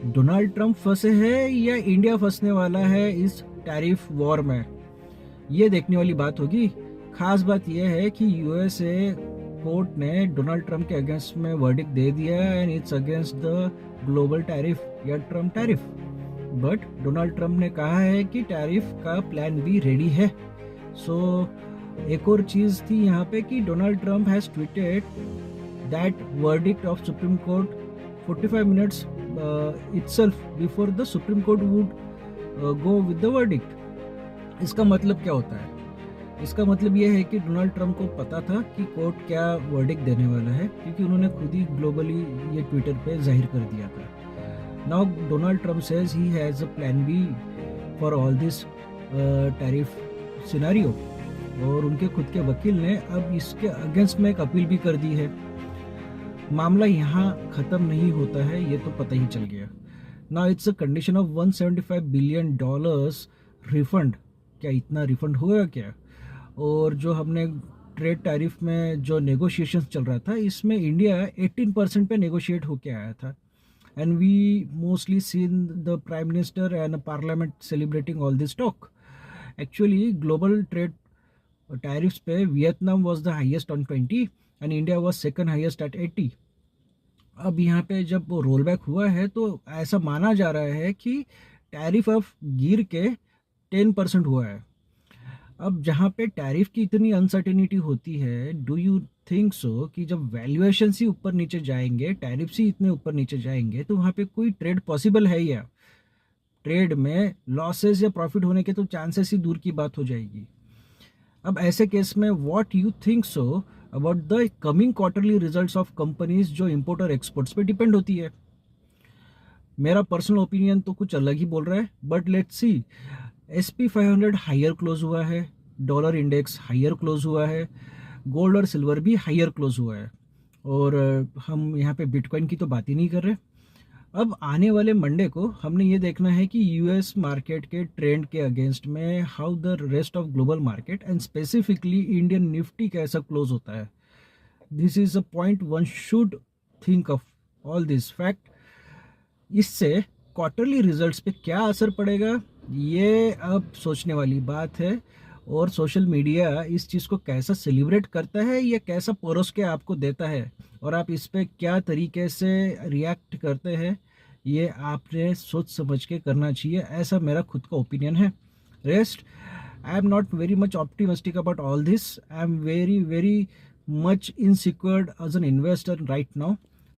Donald Trump फंसे हैं या इंडिया फंसने वाला है इस टैरिफ वॉर में, ये देखने वाली बात होगी। खास बात यह है कि यूएसए कोर्ट ने डोनाल्ड ट्रंप के अगेंस्ट में वर्डिक्ट दे दिया and it's against the global tariff या Trump tariff. But Donald Trump ने कहा है कि टैरिफ का प्लान भी रेडी है। सो एक और चीज थी यहाँ पे कि Donald Trump has tweeted that verdict of supreme court 45 minutes itself before the Supreme Court would go with the verdict। इसका मतलब क्या होता है? इसका मतलब ये है कि डोनाल्ड ट्रंप को पता था कि कोर्ट क्या वर्डिक्ट देने वाला है, क्योंकि उन्होंने खुद ही ग्लोबली ये ट्विटर पे जाहिर कर दिया था। Now Donald Trump says he has a plan B for all this tariff scenario, और उनके खुद के वकील ने अब इसके अगेंस्ट में एक अपील भी कर दी है। मामला यहाँ ख़त्म नहीं होता है, ये तो पता ही चल गया। Now it's a condition of $175 billion refund. क्या इतना रिफंड होगा क्या? और जो हमने ट्रेड टैरिफ में जो नेगोशिएशन चल रहा था, इसमें इंडिया 18% पे नेगोशिएट होके आया था। And we mostly seen the prime minister and parliament celebrating all this talk. Actually global trade tariffs पे Vietnam was the highest on 20 and India was second highest at 80। अब यहाँ पे जब वो रोल बैक हुआ है तो ऐसा माना जा रहा है कि टैरिफ अब गिर के 10% हुआ है। अब जहाँ पे टैरिफ की इतनी अनसर्टेनिटी होती है, डू यू थिंक सो कि जब वैल्यूएशन ही ऊपर नीचे जाएंगे, टैरिफ ही इतने ऊपर नीचे जाएंगे, तो वहाँ पे कोई ट्रेड पॉसिबल है? या ट्रेड में लॉसेस या प्रॉफिट होने के तो चांसेस ही दूर की बात हो जाएगी। अब ऐसे केस में what you think so about the coming quarterly results of companies जो इंपोर्ट और एक्सपोर्ट्स पे डिपेंड होती है? मेरा पर्सनल ओपिनियन तो कुछ अलग ही बोल रहा है, but let's see. SP 500 higher close हुआ है, डॉलर इंडेक्स हायर क्लोज हुआ है, गोल्ड और सिल्वर भी हायर क्लोज हुआ है, और हम यहाँ पे बिटकॉइन की तो बात ही नहीं कर रहे। अब आने वाले मंडे को हमने ये देखना है कि यूएस मार्केट के ट्रेंड के अगेंस्ट में how the rest of global market and specifically Indian Nifty कैसा क्लोज होता है। This is a point one should think of all this fact. इससे क्वार्टरली रिजल्ट्स पे क्या असर पड़ेगा, ये अब सोचने वाली बात है। और सोशल मीडिया इस चीज़ को कैसा सेलिब्रेट करता है या कैसा परोस के आपको देता है, और आप इस पे क्या तरीके से रिएक्ट करते हैं, ये आपने सोच समझ के करना चाहिए। ऐसा मेरा खुद का ओपिनियन है। Rest, I am not very much optimistic about all this. I am very much insecured as an investor right now.